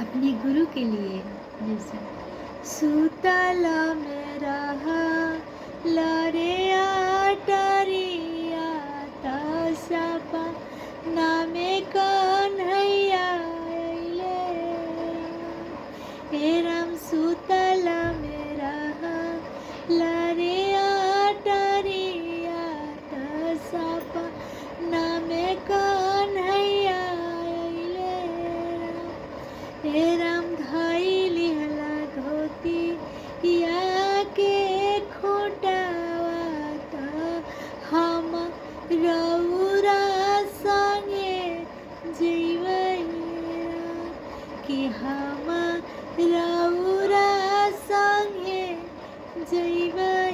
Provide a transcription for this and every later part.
अपने गुरु के लिए। जैसे सुतल में रहा लरे आटरिया तसपा नामे कन्हैया अइले। हे राम सुतल में रहा लरे आटरिया तसपा नामे कन्हैया अइले। हे राम धइली हला धोती या के खोटावा त हम रउरा संगे जइबै कि हम रउरा संगे जइबै।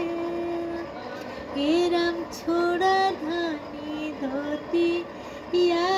हे राम छोड़ा धानी धोती या